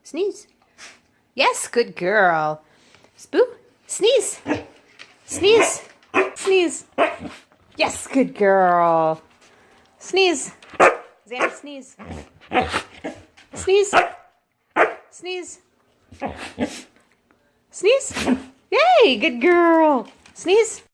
Sneeze. Yes, good girl. Spoo. Sneeze. Sneeze. Sneeze. Yes, good girl. Sneeze. Xander, sneeze. Sneeze. Sneeze. Sneeze. Yay, good girl. Sneeze.